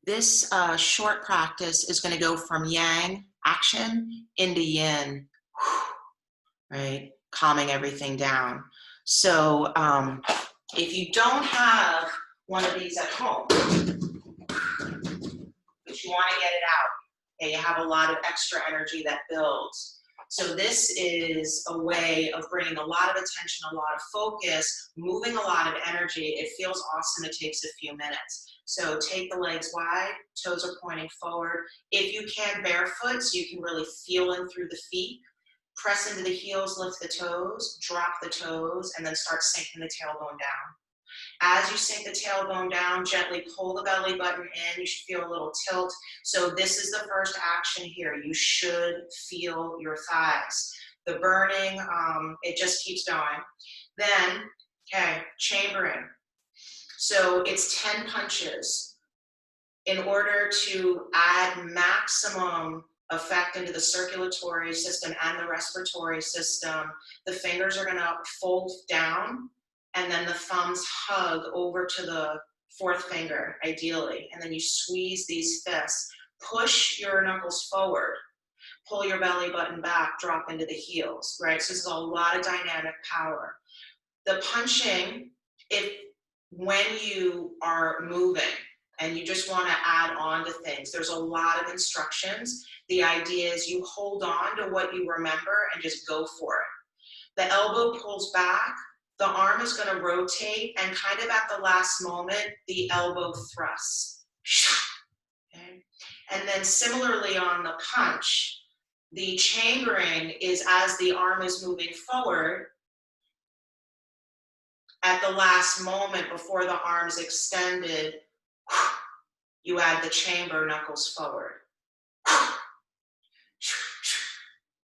This short practice is going to go from yang, action, into yin, right? Calming everything down. So if you don't have one of these at home, but you want to get it out, and you have a lot of extra energy that builds. So this is a way of bringing a lot of attention, a lot of focus, moving a lot of energy. It feels awesome. It takes a few minutes. So take the legs wide, toes are pointing forward. If you can, barefoot, so you can really feel in through the feet. Press into the heels, lift the toes, drop the toes, and then start sinking the tailbone down. As you sink the tailbone down, gently pull the belly button in. You should feel a little tilt. So this is the first action here. You should feel your thighs. The burning, it just keeps going. Then, okay, chambering. So it's 10 punches. In order to add maximum effect into the circulatory system and the respiratory system, the fingers are going to fold down, and then the thumbs hug over to the fourth finger, ideally. And then you squeeze these fists. Push your knuckles forward. Pull your belly button back, drop into the heels, right? So this is a lot of dynamic power. The punching, when you are moving and you just want to add on to things, there's a lot of instructions. The idea is you hold on to what you remember and just go for it. The elbow pulls back. The arm is going to rotate, and kind of at the last moment, the elbow thrusts. Okay? And then similarly on the punch, the chambering is as the arm is moving forward, at the last moment before the arm's extended, you add the chamber, knuckles forward.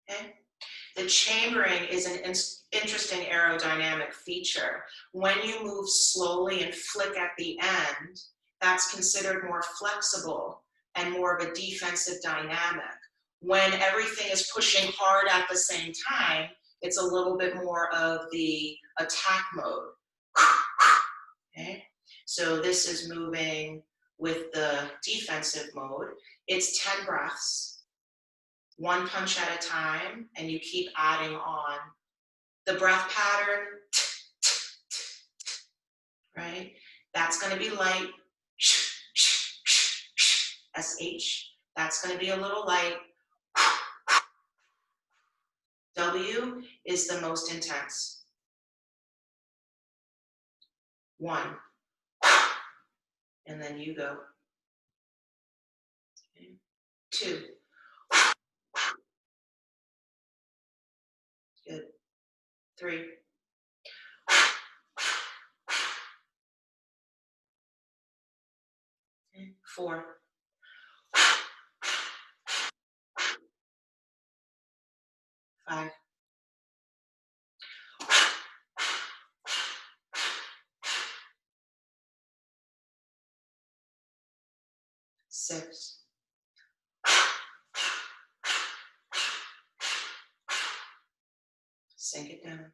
Okay? The chambering is an interesting aerodynamic feature. When you move slowly and flick at the end, that's considered more flexible and more of a defensive dynamic. When everything is pushing hard at the same time, it's a little bit more of the attack mode. Okay? So this is moving with the defensive mode. It's 10 breaths, one punch at a time, and you keep adding on. The breath pattern, right? That's going to be light. SH. That's going to be a little light. W is the most intense. 1. And then you go. 2. Good. 3. 4. 5. 6. 'Sink it down.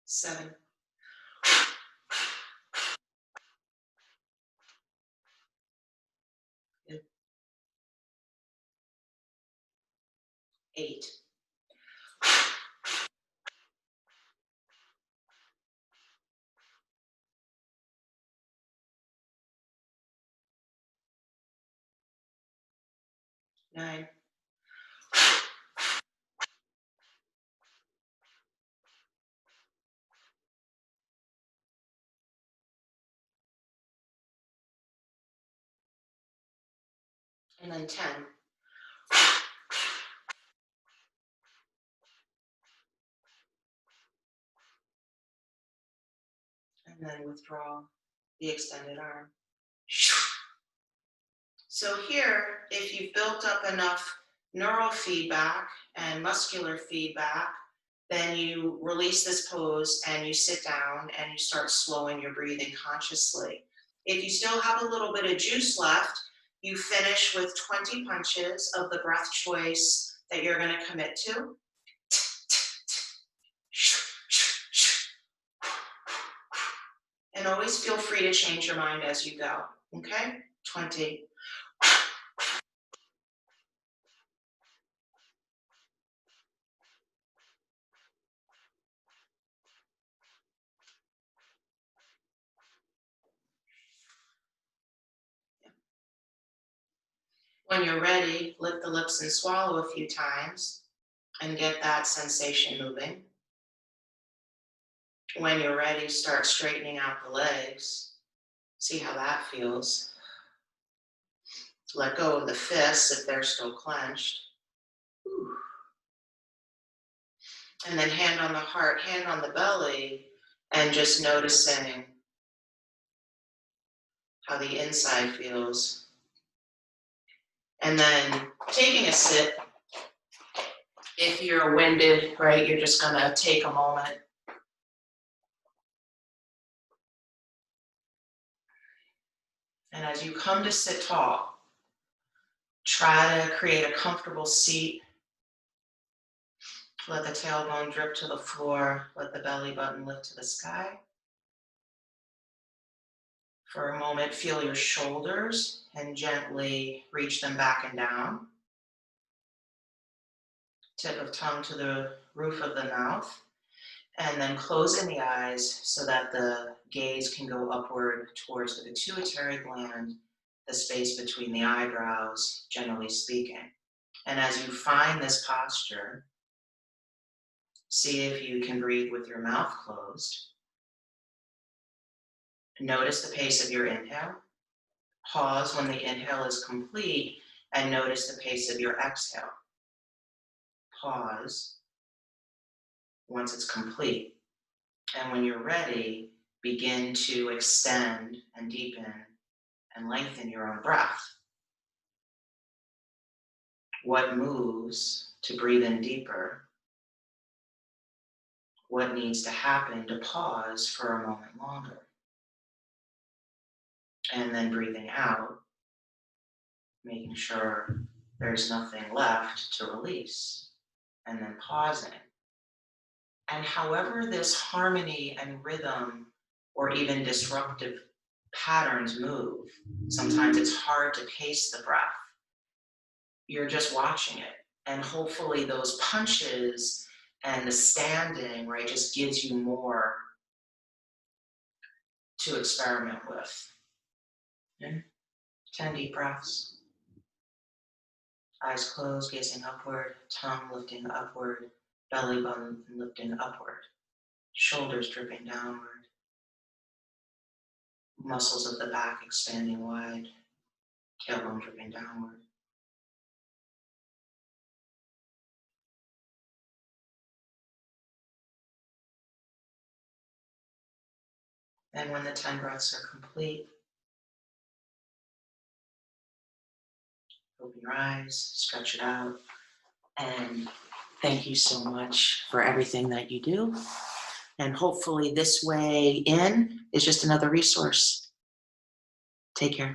7. 8. 9. And then 10. And then withdraw the extended arm. So here, if you've built up enough neural feedback and muscular feedback, then you release this pose and you sit down and you start slowing your breathing consciously. If you still have a little bit of juice left, you finish with 20 punches of the breath choice that you're going to commit to. And can always feel free to change your mind as you go. Okay? 20. When you're ready, lick the lips and swallow a few times and get that sensation moving. When you're ready, start straightening out the legs. See how that feels. Let go of the fists if they're still clenched. Whew. And then hand on the heart, hand on the belly, and just noticing how the inside feels. And then taking a sip. If you're winded, right, you're just gonna take a moment. And as you come to sit tall, try to create a comfortable seat. Let the tailbone drip to the floor. Let the belly button lift to the sky. For a moment, feel your shoulders and gently reach them back and down. Tip of tongue to the roof of the mouth. And then closing the eyes so that the gaze can go upward towards the pituitary gland, the space between the eyebrows, generally speaking. And as you find this posture, see if you can breathe with your mouth closed. Notice the pace of your inhale. Pause when the inhale is complete and notice the pace of your exhale. Pause once it's complete. And when you're ready, begin to extend and deepen and lengthen your own breath. What moves to breathe in deeper? What needs to happen to pause for a moment longer? And then breathing out, making sure there's nothing left to release, and then pausing. And however this harmony and rhythm or even disruptive patterns move, sometimes it's hard to pace the breath. You're just watching it. And hopefully those punches and the standing, right, just gives you more to experiment with. Okay? 10 deep breaths. Eyes closed, gazing upward, tongue lifting upward, belly button lifting upward, shoulders dripping downward, muscles of the back expanding wide, tailbone dripping downward. And when the 10 breaths are complete, open your eyes, stretch it out, and thank you so much for everything that you do. And hopefully this way in is just another resource. Take care.